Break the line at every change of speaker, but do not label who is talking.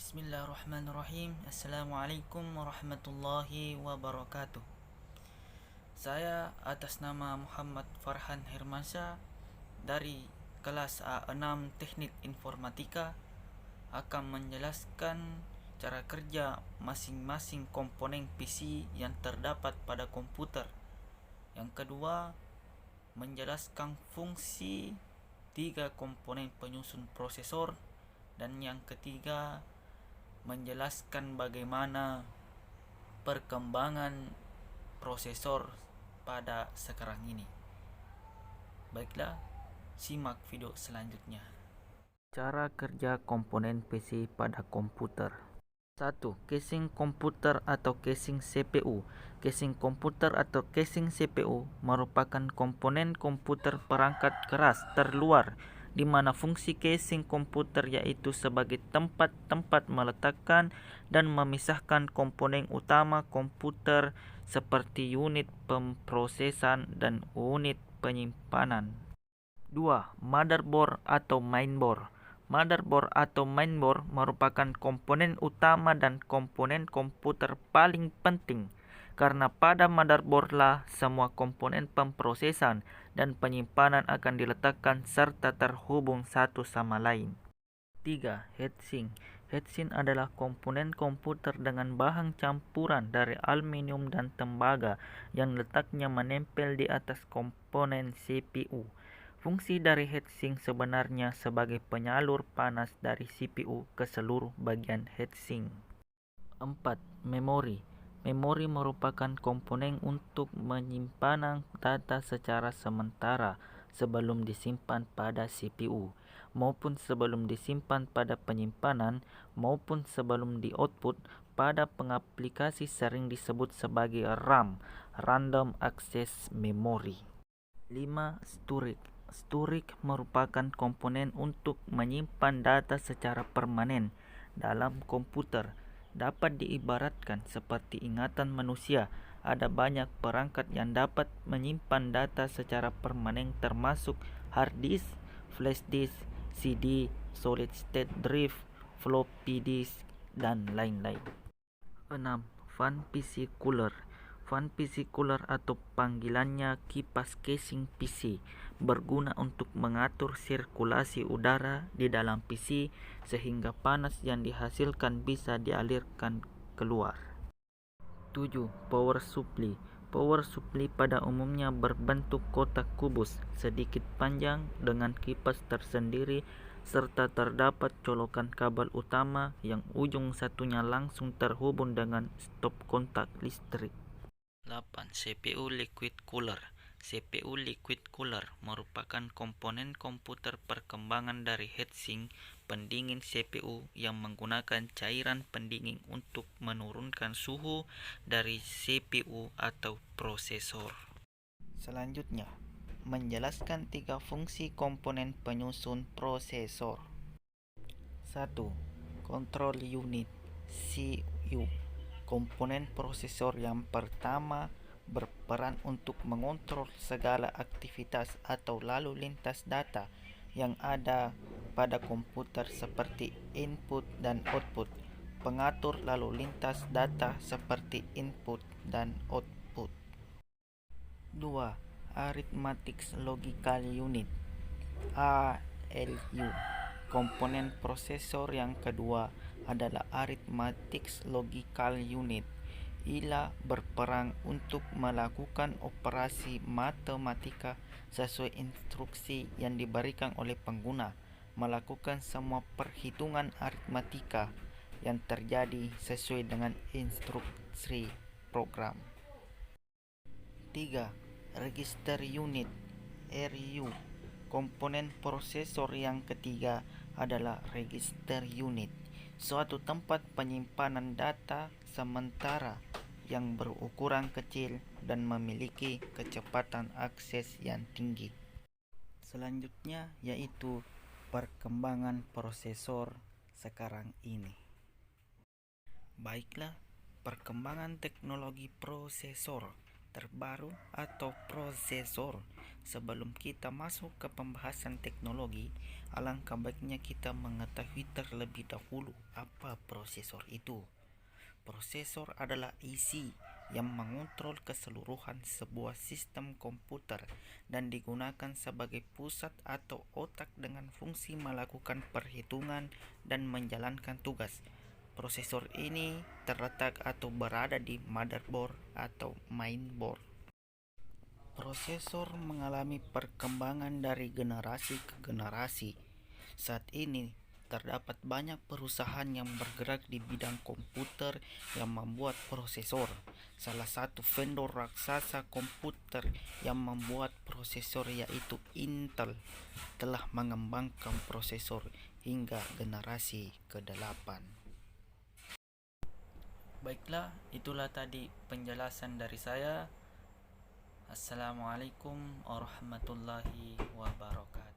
Bismillahirrahmanirrahim. Assalamualaikum warahmatullahi wabarakatuh. Saya atas nama Muhammad Farhan Hermansyah dari kelas A6 Teknik Informatika akan menjelaskan cara kerja masing-masing komponen PC yang terdapat pada komputer. Yang kedua, menjelaskan fungsi 3 komponen penyusun prosesor, dan yang ketiga menjelaskan bagaimana perkembangan prosesor pada sekarang ini. Baiklah, simak video selanjutnya. Cara kerja komponen PC pada komputer. 1. Casing komputer atau casing CPU. Casing komputer atau casing CPU merupakan komponen komputer perangkat keras terluar di mana fungsi casing komputer yaitu sebagai tempat meletakkan dan memisahkan komponen utama komputer seperti unit pemrosesan dan unit penyimpanan. 2. Motherboard atau mainboard. Motherboard atau mainboard merupakan komponen utama dan komponen komputer paling penting, karena pada motherboard lah semua komponen pemrosesan dan penyimpanan akan diletakkan serta terhubung satu sama lain. 3. Heatsink. Heatsink adalah komponen komputer dengan bahan campuran dari aluminium dan tembaga yang letaknya menempel di atas komponen CPU. Fungsi dari heatsink sebenarnya sebagai penyalur panas dari CPU ke seluruh bagian heatsink. 4. Memori. Memori merupakan komponen untuk menyimpanan data secara sementara sebelum disimpan pada CPU, maupun sebelum disimpan pada penyimpanan, maupun sebelum di-output pada pengaplikasi sering disebut sebagai RAM, Random Access Memory. 5. Storage. Storage merupakan komponen untuk menyimpan data secara permanen dalam komputer. Dapat diibaratkan seperti ingatan manusia. Ada banyak perangkat yang dapat menyimpan data secara permanen termasuk hard disk, flash disk, CD, solid state drive, floppy disk, dan lain-lain. 6. Fan PC Cooler. Fan PC Cooler atau panggilannya kipas casing PC berguna untuk mengatur sirkulasi udara di dalam PC sehingga panas yang dihasilkan bisa dialirkan keluar. 7. Power Supply. Power supply pada umumnya berbentuk kotak kubus sedikit panjang dengan kipas tersendiri serta terdapat colokan kabel utama yang ujung satunya langsung terhubung dengan stop kontak listrik. 8. CPU Liquid Cooler. CPU Liquid Cooler merupakan komponen komputer perkembangan dari heatsink pendingin CPU yang menggunakan cairan pendingin untuk menurunkan suhu dari CPU atau prosesor. Selanjutnya, menjelaskan 3 fungsi komponen penyusun prosesor. 1. Control Unit (CPU). Komponen prosesor yang pertama berperan untuk mengontrol segala aktivitas atau lalu lintas data yang ada pada komputer seperti input dan output, pengatur lalu lintas data seperti input dan output. 2. Arithmetic Logical Unit (ALU). Komponen prosesor yang kedua adalah Arithmetic Logical Unit. Ia berperan untuk melakukan operasi matematika sesuai instruksi yang diberikan oleh pengguna, melakukan semua perhitungan aritmatika yang terjadi sesuai dengan instruksi program. 3. Register Unit (RU). Komponen prosesor yang ketiga adalah Register Unit, suatu tempat penyimpanan data sementara yang berukuran kecil dan memiliki kecepatan akses yang tinggi. Selanjutnya yaitu perkembangan prosesor sekarang ini. Baiklah, perkembangan teknologi prosesor terbaru atau prosesor. Sebelum kita masuk ke pembahasan teknologi, alangkah baiknya kita mengetahui terlebih dahulu apa prosesor itu. Prosesor adalah isi yang mengontrol keseluruhan sebuah sistem komputer dan digunakan sebagai pusat atau otak dengan fungsi melakukan perhitungan dan menjalankan tugas. Prosesor ini terletak atau berada di motherboard atau mainboard. Prosesor mengalami perkembangan dari generasi ke generasi. Saat ini terdapat banyak perusahaan yang bergerak di bidang komputer yang membuat prosesor. Salah satu vendor raksasa komputer yang membuat prosesor yaitu Intel telah mengembangkan prosesor hingga generasi ke-8. Baiklah, itulah tadi penjelasan dari saya. Assalamualaikum warahmatullahi wabarakatuh.